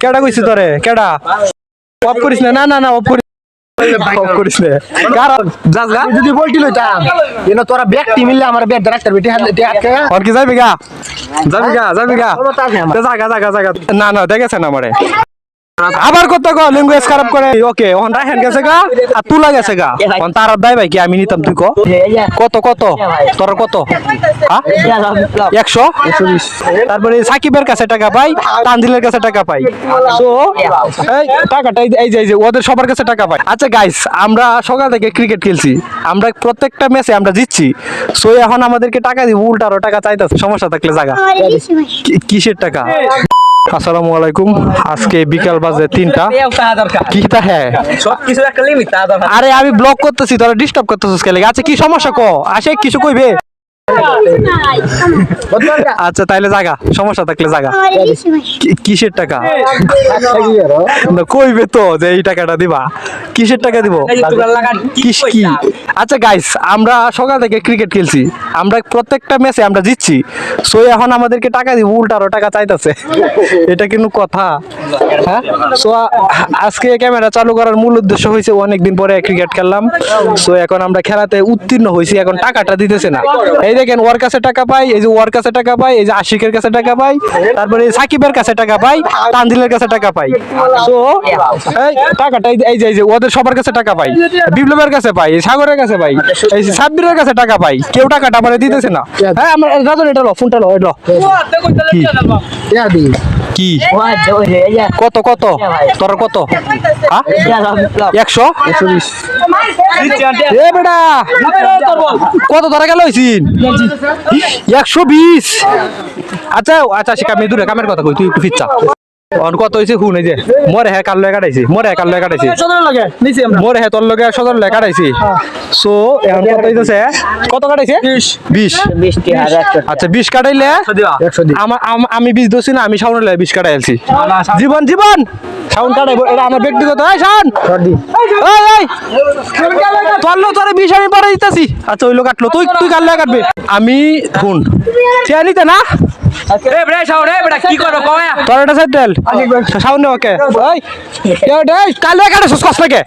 কেডা কইছি তোরে কেডা অফ করিস না না না না অফ করিস অফ করিস না কারণ জাজগা যদি বলতি লইতাম এনো তোরা ব্যক্তি মিললে আমার ব্যাট রাখতে বেটি হাতে আটকে আর কি যাবি গা জাগা জাগা জাগা না না দেখেছেন আমারে আবার কত গো ল্যাঙ্গুয়েজ খারাপ করে ওকে ওন রাহেন গেছে গা আর তুলা গেছে গা ওন তার দাই ভাই কি আমি নিতাম তুই কত কত তোর কত 100 তারপরে সাকিবের কাছে টাকা পাই তানজিলের কাছে টাকা পাই সো এই টাকাটা এই যে ওদের সবার কাছে টাকা পাই আচ্ছা গাইস আমরা সকাল থেকে ক্রিকেট খেলছি আমরা প্রত্যেকটা ম্যাচে আমরা জিতছি সো এখন আমাদেরকে টাকা দিব উল্টারও টাকা চাইতেছে সমস্যা থাকলে জায়গা কিসের টাকা আসসালামু আলাইকুম আজকে বিকাল বাজে 3টা কিটা হ্যাঁ সবকিছু একটা লিমিট আরে আমি ব্লক করতেছি তোরা ডিস্টার্ব করতেছিস কেন আচ্ছা কি সমস্যা কো আসে কিছু কইবে আচ্ছা তাইলে জায়গা সমস্যা থাকলে জায়গা কিসের টাকা না কইবে তো যে এই টাকাটা দিবা কিসের টাকা দিব কি আচ্ছা গাইস আমরা সকাল থেকে ক্রিকেট খেলছি আমরা প্রত্যেকটা ম্যাচে আমরা জিতছি সো এখন আমাদেরকে টাকা দিব উল্টারও টাকা চাইতেছে এটা কিন্তু কথা হ্যাঁ সো আজকে ক্যামেরা চালু করার মূল উদ্দেশ্য হয়েছে অনেকদিন পরে ক্রিকেট খেললাম সো এখন আমরা খেলাতে উত্তীর্ণ হয়েছি এখন টাকাটা দিতেছে না এই দেখেন ওর কাছে টাকা পাই এই যে ওর কাছে টাকা পাই এই যে আশিকের কাছে টাকা পাই তারপরে সাকিবের কাছে টাকা পাই তানজিলের কাছে টাকা পাই সো এই টাকাটা এই যে ওদের সবার কাছে টাকা পাই বিপ্লবের কাছে পাই সাগরের কাছে পাই এই সাব্বিরের কাছে টাকা পাই কেউ টাকাটা মানে দিতেছে না হ্যাঁ আমার রাজন এটা লো ফোনটা লো এটা কি কত কত তোর কত 100 এ বেটা কত ধরা গেল 120 আচ্ছা আচ্ছা সে কামে দূরে কামের কথা কই তুই একটু ফিচ্ছা অন কত হইছে হুন এই যে মোরে হে কাল লাগা কাটাইছি সদর লাগে নিছি আমরা মোরে হে তোর লগে সদর লাগা কাটাইছি সো এখন কত হইছে কত কাটাইছে 20 আচ্ছা 20 কাটাইলে 100 আমি 20 দছি না আমি শাওনের লাগে 20 কাটাইছি জীবন শাওন কাটাইবো এটা আমার ব্যক্তিগত এই শাওন এই তোর 20 আমি পরে দিতেছি আচ্ছা ওই লোক কাটলো তুই কাল লাগা কাটবে আমি হুন চেয়ানিতে না এ ব্রে শাওন এ বেটা কি করো কয়া তোর এটা সেটেল শাওন ওকে ওই এই কাল লাগা কাটছস কস লাগে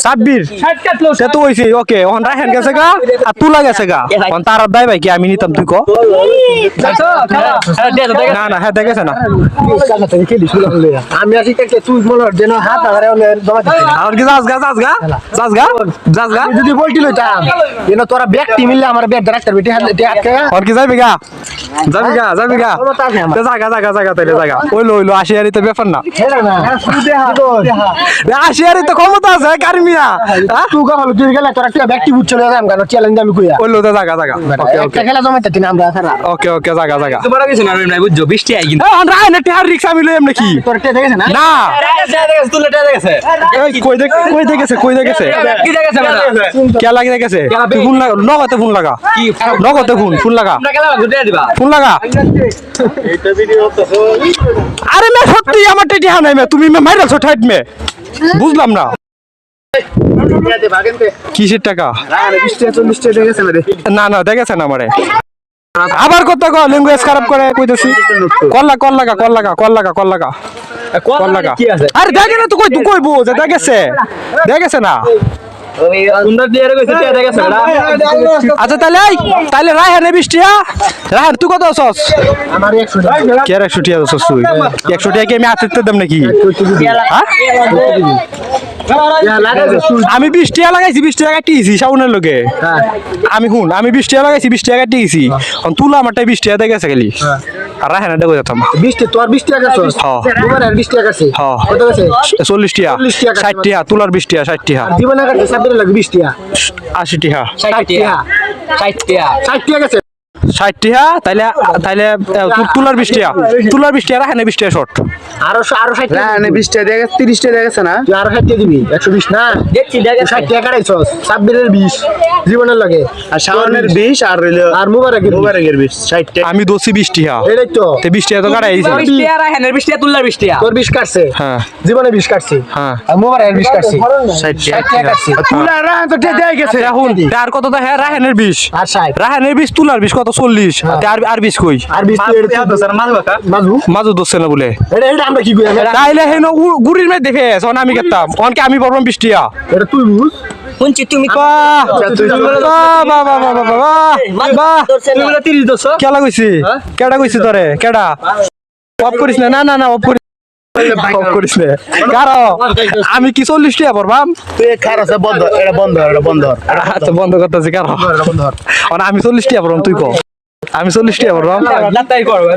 সাব্বির 60 কাটলো সে তো হইছে ওকে ওন রাহেন গেছে গা আর তুলা গেছে গা ওন তার দাই ভাই কি আমি নিতাম তুই না না হ্যাঁ দেখেছ না আমি আসি কে তুই মনে যেন হাত আগারে জমা দিতে আর কি যাসগা যদি বলতি লইতাম এনো তোরা ব্যক্তি মিললে আমার ব্যাট রাখতে বেটি হাতে আটকে আর কি যাবি গা জায়গা তাইলে জায়গা ওইলো 80 হারি তো ব্যাপার না 80 হারি তো ক্ষমতা আছে কারমিয়া তুই গা হলো তুই গেলে তোরা কি ব্যক্তি বুঝছ না আমি গানো চ্যালেঞ্জ আমি কইয়া ওইলো তো জায়গা একটা খেলা জমাইতে তিন আমরা সারা ওকে জায়গা তোমার কিছু না নাই বুঝছো 20 টাই কিন্তু রায় না টিহার রিকশা আমি লই এমনি কি তোর কে দেখেছ না না তুলে টাকা দেখেছে এই কই দেখেছে কি দেখেছে বেটা কে লাগি দেখেছে তুই ফোন লাগা নগতে ফোন লাগা কি নগতে ফোন লাগা আমরা খেলা ঘুরে দিবা ফোন লাগা এইটা ভিডিও হচ্ছে আরে মে সত্যি আমার টিহা নাই মে তুমি মে মাইরাছো ঠাইট মে বুঝলাম না কিসের টাকা না দেখেছেন আমারে আবার কত গো ল্যাঙ্গুয়েজ খারাপ করে কইতেছি কল লাগা কি আছে আরে দেখে না তো কই তুই কইবো যে দেখেছে না সুন্দর প্লেয়ার কইছে তে দেখেছে বেটা আচ্ছা তাহলে রায়হান 20 টিয়া রায়হান তুই কত আছস আমার 100 টাকা কে 100 টিয়া আছস তুই 100 টিয়া কি আমি আতিতে দেব নাকি হ্যাঁ আমি 20 টিয়া লাগাইছি 20 টাকা কাটিছি শাওনের লগে আমি 20 টিয়া লাগাইছি 20 টাকা কাটিছি অন তুলা আমারটা 20 টিয়া দেখেছে খালি আর রায়হান দেখো যেতাম 20 তে তোর 20 টাকা আছে তোমার আর 20 টাকা আছে কত আছে 40 টিয়া 60 টিয়া তুলার 20 টিয়া 60 টিয়া জীবনে কাটে সাবরে লাগে 20 টাকা 80 টিয়া 60 টাকা আছে 60 টিয়া তাইলে তুলার 20 টিয়া রায়হান 20 টিয়া শর্ট আরো 60 টাকা না 20 টাকা দেখে 30 টাকা দেখেছ না তুই আরো 60 টাকা দিবি 120 না দেখছি 60 টাকা কাটাইছস সাবরের 20 জীবনের লাগে আর শাওনের 20 আর রইল আর মুবারকের 20 60 টাকা আমি দোষী 20 টিয়া এটাই তো তে 20 টিয়া তো কাটাইছি 20 টাকা রাহেনের 20 টাকা তুললার 20 টাকা তোর 20 কাটছে হ্যাঁ জীবনে 20 কাটছে হ্যাঁ আর মুবারকের 20 কাটছে 60 60 টাকা কাটছে তুলা রান তো দেই গেছে এখন আর কত তো হ্যাঁ রায়হানের 20 আর 60 রায়হানের 20 তুলার 20 কত তো 40 আর 20 কই আর 20 মাজু দোষ না বলে এটা আমরা কি কই তাইলে হেন গুড়ির মে দেখে সোনা আমি করতাম অনকে আমি বলবাম 20 টিয়া এটা তুই বুঝ শুনছি তুমি বাহ বাহ বাহ বাহ বাহ বাহ তুমি বলে 30 দছ কেলা কইছি কেডা কইছি তোরে কেডা অফ করিস না না না অফ করিস অফ করিস না কারো আমি কি 40 টিয়া পড়বাম তুই খারাপ আছে বন্ধ এটা বন্ধ এটা বন্ধ আচ্ছা বন্ধ করতেছি কারো এটা বন্ধ আমি 40 টিয়া পড়বাম তুই কো আমি 40 টিয়া পড়বাম তাই করবে